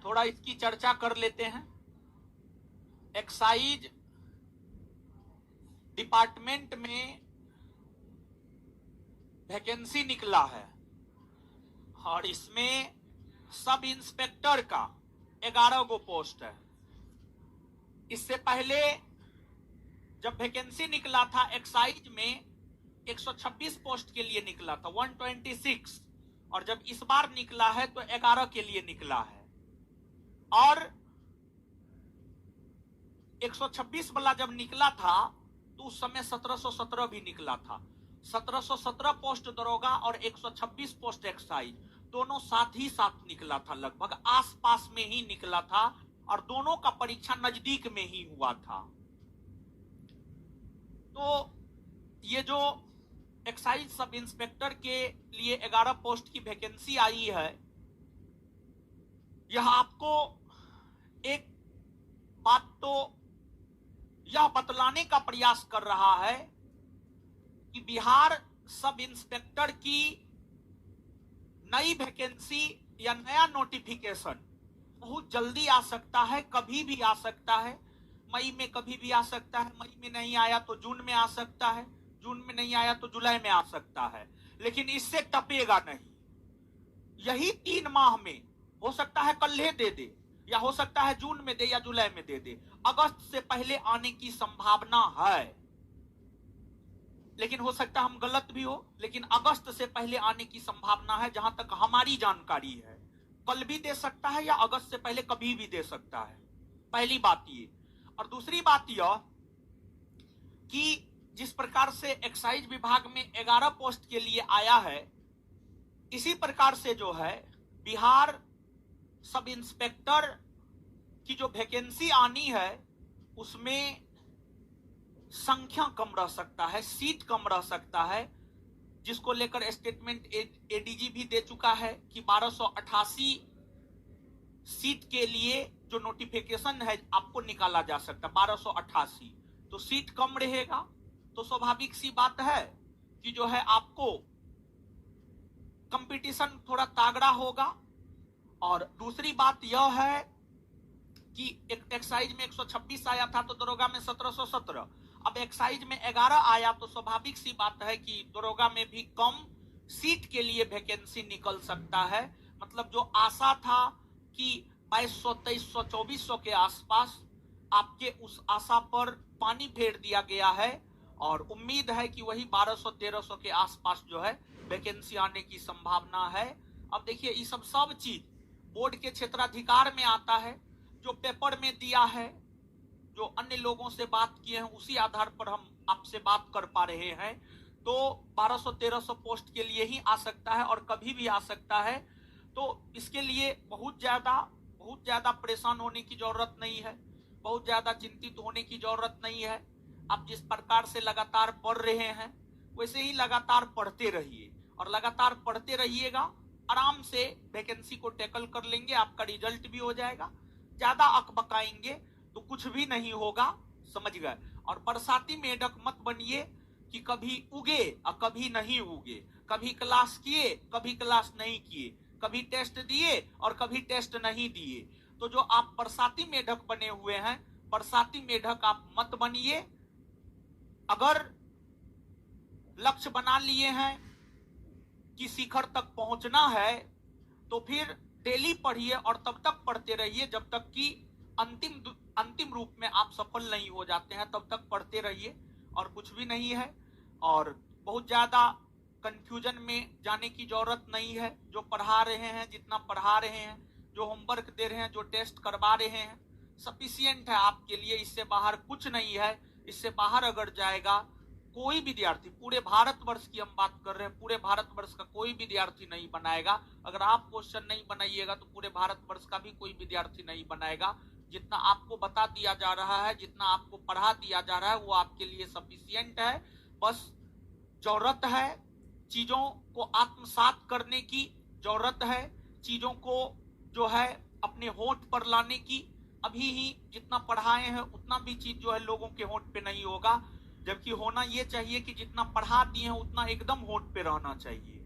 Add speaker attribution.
Speaker 1: थोड़ा इसकी चर्चा कर लेते हैं। एक्साइज डिपार्टमेंट में वैकेंसी निकला है और इसमें सब इंस्पेक्टर का 11 गो पोस्ट है। इससे पहले जब वैकेंसी निकला था एक्साइज में 126 पोस्ट के लिए निकला था, 126, और जब इस बार निकला है तो 11 के लिए निकला है। और 126 वाला जब निकला था तो उस समय 1717 भी निकला था। 1717 पोस्ट दरोगा और 126 पोस्ट एक्साइज दोनों साथ ही साथ निकला था, लगभग आसपास में ही निकला था और दोनों का परीक्षा नजदीक में ही हुआ था। तो ये जो एक्साइज सब इंस्पेक्टर के लिए 11 पोस्ट की वैकेंसी आई है, यह आपको एक बात तो यह बतलाने का प्रयास कर रहा है कि बिहार सब इंस्पेक्टर की नई वैकेंसी या नया नोटिफिकेशन बहुत जल्दी आ सकता है, कभी भी आ सकता है। मई में कभी भी आ सकता है, मई में नहीं आया तो जून में आ सकता है, जून में नहीं आया तो जुलाई में आ सकता है, लेकिन इससे टपेगा नहीं। यही 3 माह में हो सकता है कल्हे दे दे, या हो सकता है जून में दे या जुलाई में दे दे। अगस्त से पहले आने की संभावना है, लेकिन हो सकता है हम गलत भी हो, लेकिन अगस्त से पहले आने की संभावना है जहां तक हमारी जानकारी है। कल भी दे सकता है या अगस्त से पहले कभी भी दे सकता है, पहली बात ये। और दूसरी बात यह कि जिस प्रकार से एक्साइज विभाग में 11 पोस्ट के लिए आया है, इसी प्रकार से जो है बिहार सब इंस्पेक्टर की जो वैकेंसी आनी है उसमें संख्या कम रह सकता है, सीट कम रह सकता है, जिसको लेकर स्टेटमेंट एडीजी भी दे चुका है कि 1288 सीट के लिए जो नोटिफिकेशन है आपको निकाला जा सकता है 1288, तो सीट कम रहेगा तो स्वाभाविक सी बात है कि जो है आपको कंपटीशन थोड़ा तागड़ा होगा। और दूसरी बात यह है कि एक्साइज में 126 आया था तो दरोगा में 1717, अब एक्साइज में 11 आया तो स्वाभाविक सी बात है कि दरोगा में भी कम सीट के लिए वैकेंसी निकल सकता है। मतलब जो आशा था कि 2200, 2300, 2400 के आसपास, आपके उस आशा पर पानी फेर दिया गया है और उम्मीद है कि वही 1200, 1300 के आसपास जो है वैकेंसी आने की संभावना है। अब देखिए ये सब चीज बोर्ड के क्षेत्राधिकार में आता है, जो पेपर में दिया है, जो अन्य लोगों से बात किए हैं उसी आधार पर हम आपसे बात कर पा रहे हैं। तो 1200-1300 पोस्ट के लिए ही आ सकता है और कभी भी आ सकता है। तो इसके लिए बहुत ज्यादा परेशान होने की जरूरत नहीं है, बहुत ज्यादा चिंतित होने की जरूरत नहीं है। आप जिस प्रकार से लगातार पढ़ रहे हैं वैसे ही लगातार पढ़ते रहिए और लगातार पढ़ते रहिएगा, आराम से वैकेंसी को टैकल कर लेंगे, आपका रिजल्ट भी हो जाएगा। ज्यादा अकबकाएंगे तो कुछ भी नहीं होगा, समझ गए। और बरसाती मेढक मत बनिए कि कभी उगे और कभी नहीं उगे, कभी क्लास किए कभी क्लास नहीं किए, कभी टेस्ट दिए और कभी टेस्ट नहीं दिए। तो जो आप बरसाती मेढक बने हुए हैं, बरसाती मेढक आप मत बनिए। अगर लक्ष्य बना लिए हैं कि शिखर तक पहुंचना है तो फिर डेली पढ़िए और तब तक पढ़ते रहिए जब तक कि अंतिम रूप में आप सफल नहीं हो जाते हैं, तब तक पढ़ते रहिए और कुछ भी नहीं है। और बहुत ज्यादा कंफ्यूजन में जाने की जरूरत नहीं है। जो पढ़ा रहे हैं, जितना पढ़ा रहे हैं, जो होमवर्क दे रहे हैं, जो टेस्ट करवा रहे हैं, सफिशिएंट है आपके लिए। इससे बाहर कुछ नहीं है। इससे बाहर अगर जाएगा कोई विद्यार्थी, पूरे भारतवर्ष की हम बात कर रहे हैं, पूरे भारतवर्ष का कोई विद्यार्थी नहीं बनाएगा। अगर आप क्वेश्चन नहीं बनाइएगा तो पूरे भारतवर्ष का भी कोई विद्यार्थी नहीं बनाएगा। जितना आपको बता दिया जा रहा है, जितना आपको पढ़ा दिया जा रहा है, वो आपके लिए सफिशिएंट है। बस जरूरत है चीजों को आत्मसात करने की, जरूरत है चीजों को जो है अपने होंठ पर लाने की। अभी ही जितना पढ़ाए हैं उतना भी चीज जो है लोगों के होंठ पे नहीं होगा, जबकि होना ये चाहिए कि जितना पढ़ा दिए हैं उतना एकदम होंठ पे रहना चाहिए।